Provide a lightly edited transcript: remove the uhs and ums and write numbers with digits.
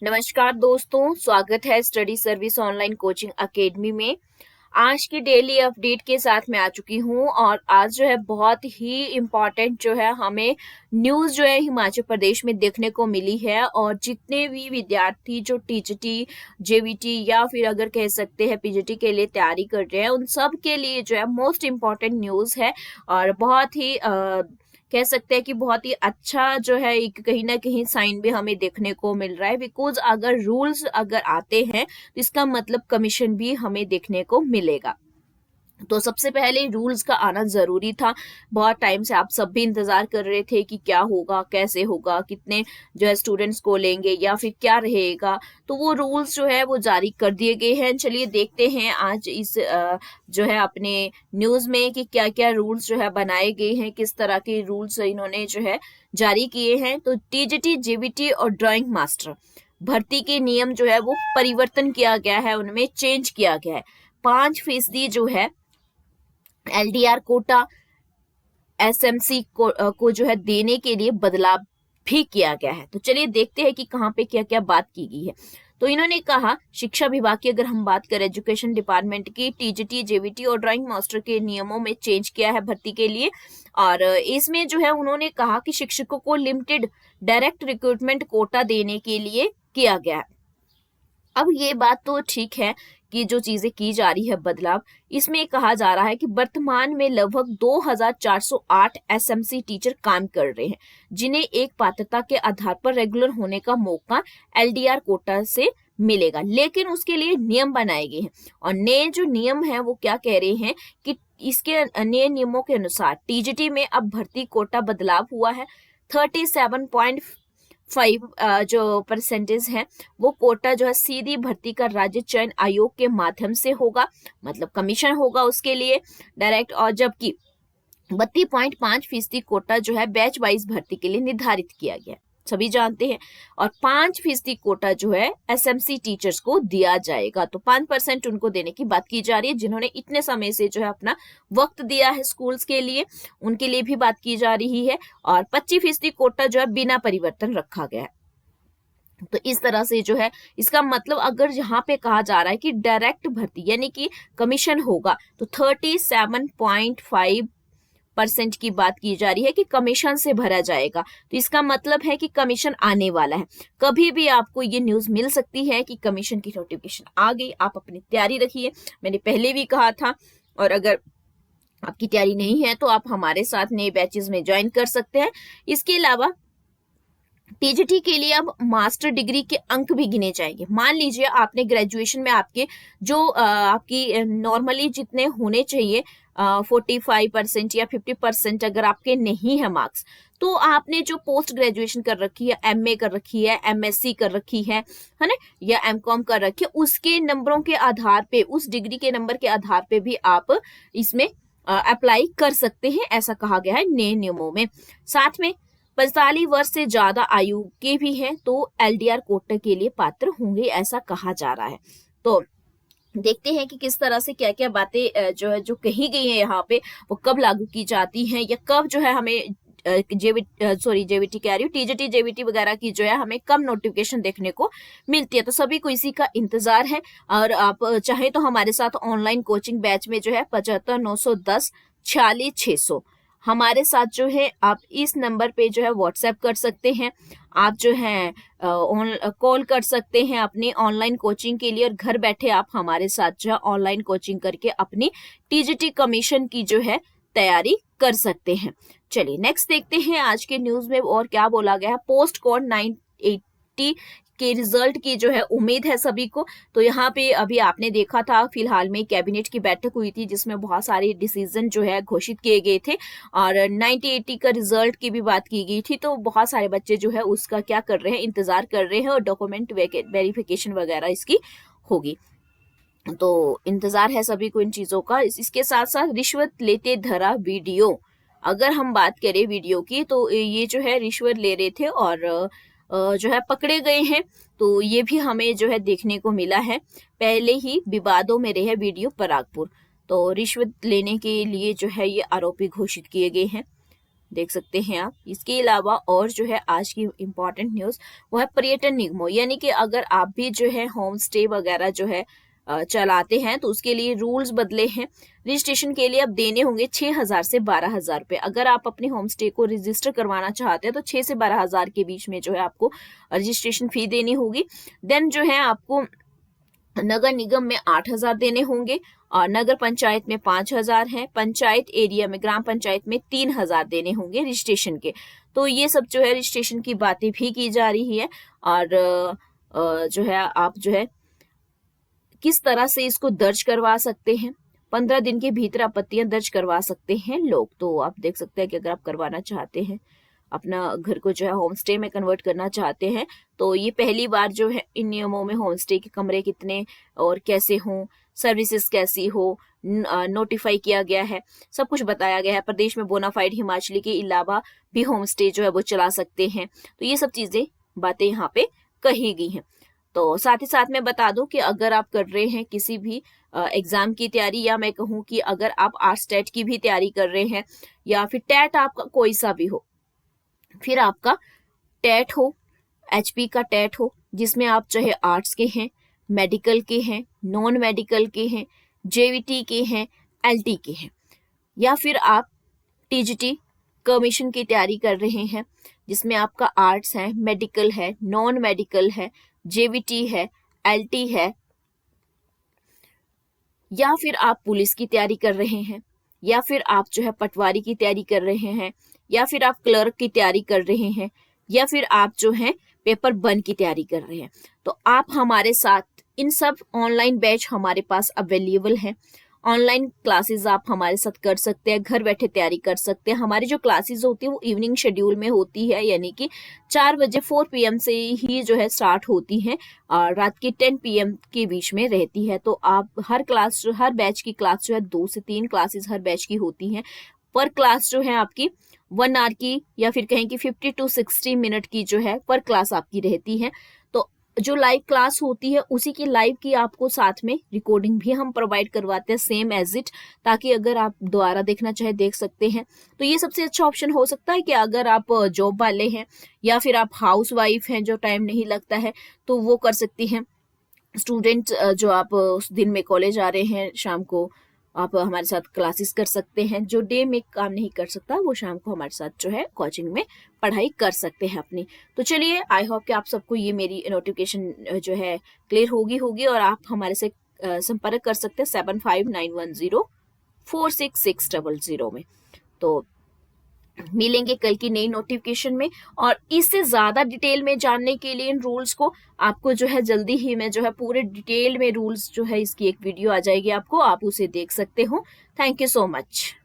नमस्कार दोस्तों, स्वागत है study service online coaching academy में। आज की डेली अपडेट के साथ मैं आ चुकी हूँ और आज जो है बहुत ही इम्पोर्टेंट जो है हमें न्यूज़ जो है हिमाचल प्रदेश में देखने को मिली है। और जितने भी विद्यार्थी जो टीजीटी, जेवीटी या फिर अगर कह सकते हैं पीजीटी के लिए तैयारी कर रहे हैं, उन सब के लिए जो है मोस्ट इम्पॉर्टेंट न्यूज़ है। और बहुत ही कह सकते हैं कि बहुत ही अच्छा जो है एक कहीं ना कहीं साइन भी हमें देखने को मिल रहा है। बिकॉज अगर रूल्स अगर आते हैं तो इसका मतलब कमीशन भी हमें देखने को मिलेगा। तो सबसे पहले रूल्स का आना जरूरी था। बहुत टाइम से आप सब भी इंतजार कर रहे थे कि क्या होगा, कैसे होगा, कितने जो है स्टूडेंट्स को लेंगे या फिर क्या रहेगा। तो वो रूल्स जो है वो जारी कर दिए गए हैं। चलिए देखते हैं आज इस जो है अपने न्यूज में कि क्या क्या रूल्स जो है बनाए गए हैं, किस तरह के रूल्स इन्होंने जो है जारी किए हैं। तो टीजीटी, जेबीटी और ड्राइंग मास्टर भर्ती के नियम जो है वो परिवर्तन किया गया है, उनमें चेंज किया गया है। 5% जो है एलडीआर कोटा एसएमसी को जो है देने के लिए बदलाव भी किया गया है। तो चलिए देखते हैं कि कहाँ पे क्या क्या बात की गई है। तो इन्होंने कहा, शिक्षा विभाग की अगर हम बात करें, एजुकेशन डिपार्टमेंट की टीजीटी, जेवीटी और ड्राइंग मास्टर के नियमों में चेंज किया है भर्ती के लिए। और इसमें जो है उन्होंने कहा कि शिक्षकों को लिमिटेड डायरेक्ट रिक्रूटमेंट कोटा देने के लिए किया गया है। अब ये बात तो ठीक है कि जो चीजें की जा रही है बदलाव, इसमें कहा जा रहा है कि वर्तमान में लगभग 2408 एसएमसी टीचर काम कर रहे हैं, जिन्हें एक पात्रता के आधार पर रेगुलर होने का मौका एलडीआर कोटा से मिलेगा। लेकिन उसके लिए नियम बनाए गए हैं और नए जो नियम है वो क्या कह रहे हैं कि इसके नए नियमों के अनुसार टीजीटी में अब भर्ती कोटा बदलाव हुआ है। 37.5 जो परसेंटेज है वो कोटा जो है सीधी भर्ती का राज्य चयन आयोग के माध्यम से होगा, मतलब कमीशन होगा उसके लिए डायरेक्ट। और जबकि 32.5% कोटा जो है बैच वाइज भर्ती के लिए निर्धारित किया गया है, सभी जानते हैं। और 5% कोटा जो है एसएमसी टीचर्स को दिया जाएगा। तो 5% उनको देने की बात की जा रही है, जिन्होंने इतने समय से जो है अपना वक्त दिया है स्कूल्स के लिए, उनके लिए भी बात की जा रही है। और 25% कोटा जो है बिना परिवर्तन रखा गया है। तो इस तरह से जो है इसका मतलब अगर यहाँ पे कहा जा रहा है कि डायरेक्ट भर्ती यानी कि कमीशन होगा, तो 37.5% की बात की जा रही है कि कमीशन से भरा जाएगा। तो इसका मतलब है कि कमीशन आने वाला है। कभी भी आपको ये न्यूज मिल सकती है कि कमीशन की नोटिफिकेशन आ गई। आप अपनी तैयारी रखिए, मैंने पहले भी कहा था। और अगर आपकी तैयारी नहीं है तो आप हमारे साथ नए बैचेस में ज्वाइन कर सकते हैं। इसके अलावा टीजीटी के लिए अब मास्टर डिग्री के अंक भी गिने जाएंगे। मान लीजिए आपने ग्रेजुएशन में आपके जो आपकी नॉर्मली जितने होने चाहिए 45% या 50% अगर आपके नहीं है मार्क्स, तो आपने जो पोस्ट ग्रेजुएशन कर रखी है, एमए कर रखी है, एमएससी कर रखी है ना, या एमकॉम कर रखी है, उसके नंबरों के आधार पे, उस डिग्री के नंबर के आधार पे भी आप इसमें अप्लाई कर सकते हैं, ऐसा कहा गया है नए नियमों में। साथ में 45 वर्ष से ज्यादा आयु के भी हैं तो एलडीआर कोटा के लिए पात्र होंगे, ऐसा कहा जा रहा है। तो देखते हैं कि किस तरह से क्या क्या बातें जो है जो कही गई है यहाँ पे वो कब लागू की जाती हैं, या कब जो है हमें जेवीटी कह रही हूँ, टीजीटी, जेवीटी वगैरह की जो है हमें कब नोटिफिकेशन देखने को मिलती है। तो सभी को इसी का इंतजार है। और आप चाहे तो हमारे साथ ऑनलाइन कोचिंग बैच में जो है 75 910 46 600 हमारे साथ जो है आप इस नंबर पे जो है व्हाट्सएप कर सकते हैं। आप जो है कॉल कर सकते हैं अपनी ऑनलाइन कोचिंग के लिए, और घर बैठे आप हमारे साथ जो है ऑनलाइन कोचिंग करके अपनी टीजीटी कमीशन की जो है तैयारी कर सकते हैं। चलिए नेक्स्ट देखते हैं आज के न्यूज में और क्या बोला गया है। पोस्ट कोड 980 के रिजल्ट की जो है उम्मीद है सभी को। तो यहाँ पे अभी आपने देखा था फिलहाल में कैबिनेट की बैठक हुई थी, जिसमें बहुत सारे डिसीजन जो है घोषित किए गए थे और 9080 का रिजल्ट की भी बात की गई थी। तो बहुत सारे बच्चे जो है उसका क्या कर रहे हैं, इंतजार कर रहे हैं, और डॉक्यूमेंट वेरिफिकेशन वगैरह इसकी होगी। तो इंतजार है सभी को इन चीजों का। इसके साथ साथ रिश्वत लेते धरा वीडियो, अगर हम बात करें वीडियो की, तो ये जो है रिश्वत ले रहे थे और जो है पकड़े गए हैं। तो ये भी हमें जो है देखने को मिला है। पहले ही विवादों में रहे वीडियो परागपुर, तो रिश्वत लेने के लिए जो है ये आरोपी घोषित किए गए हैं। देख सकते हैं आप। इसके अलावा और जो है आज की इम्पोर्टेंट न्यूज़ वो है पर्यटन निगमों, यानी कि अगर आप भी जो है होम स्टे वगैरह जो है चलाते हैं तो उसके लिए रूल्स बदले हैं। रजिस्ट्रेशन के लिए अब देने होंगे 6,000 से 12,000 रुपये। अगर आप अपने होम स्टे को रजिस्टर करवाना चाहते हैं तो 6 से 12,000 के बीच में जो है आपको रजिस्ट्रेशन फी देनी होगी। देन जो है आपको नगर निगम में 8,000 देने होंगे और नगर पंचायत में 5,000 है, पंचायत एरिया में ग्राम पंचायत में 3,000 देने होंगे रजिस्ट्रेशन के। तो ये सब जो है रजिस्ट्रेशन की बातें भी की जा रही है और जो है आप जो है किस तरह से इसको दर्ज करवा सकते हैं। 15 दिन के भीतर आपत्तियां दर्ज करवा सकते हैं लोग। तो आप देख सकते हैं कि अगर आप करवाना चाहते हैं, अपना घर को जो है होम स्टे में कन्वर्ट करना चाहते हैं, तो ये पहली बार जो है इन नियमों में होम स्टे के कमरे कितने और कैसे हों, सर्विसेज कैसी हो, नोटिफाई किया गया है, सब कुछ बताया गया है। प्रदेश में बोनाफाइड हिमाचली के अलावा भी होम स्टे जो है वो चला सकते हैं। तो ये सब चीजें बातें यहाँ पे कही गई हैं। तो साथ ही साथ मैं बता दूं कि अगर आप कर रहे हैं किसी भी एग्जाम की तैयारी, या मैं कहूं कि अगर आप आर्ट्स टेट की भी तैयारी कर रहे हैं या फिर टेट आपका कोई सा भी हो, फिर आपका टेट हो, एचपी का टेट हो जिसमें आप चाहे आर्ट्स के हैं, मेडिकल के हैं, नॉन मेडिकल के हैं, जेवीटी के हैं, एलटी के हैं, या फिर आप टीजीटी कमीशन की तैयारी कर रहे हैं जिसमें आपका आर्ट्स है, मेडिकल है, नॉन मेडिकल है, जेवीटी है, एलटी है, या फिर आप पुलिस की तैयारी कर रहे हैं, या फिर आप जो है पटवारी की तैयारी कर रहे हैं, या फिर आप क्लर्क की तैयारी कर रहे हैं, या फिर आप जो है पेपर 1 की तैयारी कर रहे हैं, तो आप हमारे साथ इन सब ऑनलाइन बैच हमारे पास अवेलेबल है। ऑनलाइन क्लासेस आप हमारे साथ कर सकते हैं, घर बैठे तैयारी कर सकते हैं। हमारी जो क्लासेस होती है वो इवनिंग शेड्यूल में होती है, यानी कि 4 बजे 4 PM से ही जो है स्टार्ट होती है और रात के 10 PM के बीच में रहती है। तो आप हर बैच की क्लास जो है 2 से 3 क्लासेस हर बैच की होती हैं। पर क्लास जो है आपकी 1 आवर की या फिर कहें कि 50 to 60 मिनट की जो है पर क्लास आपकी रहती है। तो जो लाइव क्लास होती है उसी की लाइव की आपको साथ में रिकॉर्डिंग भी हम प्रोवाइड करवाते हैं सेम एज इट, ताकि अगर आप दोबारा देखना चाहे देख सकते हैं। तो ये सबसे अच्छा ऑप्शन हो सकता है कि अगर आप जॉब वाले हैं या फिर आप हाउस वाइफ हैं जो टाइम नहीं लगता है तो वो कर सकती हैं। स्टूडेंट जो आप उस दिन में कॉलेज आ रहे हैं, शाम को आप हमारे साथ क्लासेस कर सकते हैं। जो डे में काम नहीं कर सकता वो शाम को हमारे साथ जो है कोचिंग में पढ़ाई कर सकते हैं अपनी। तो चलिए, आई होप कि आप सबको ये मेरी नोटिफिकेशन जो है क्लियर होगी और आप हमारे से संपर्क कर सकते हैं 7591046600 में। तो मिलेंगे कल की नई नोटिफिकेशन में, और इससे ज्यादा डिटेल में जानने के लिए इन रूल्स को आपको जो है जल्दी ही मैं जो है पूरे डिटेल में रूल्स जो है इसकी एक वीडियो आ जाएगी आपको, आप उसे देख सकते हो। Thank you so much.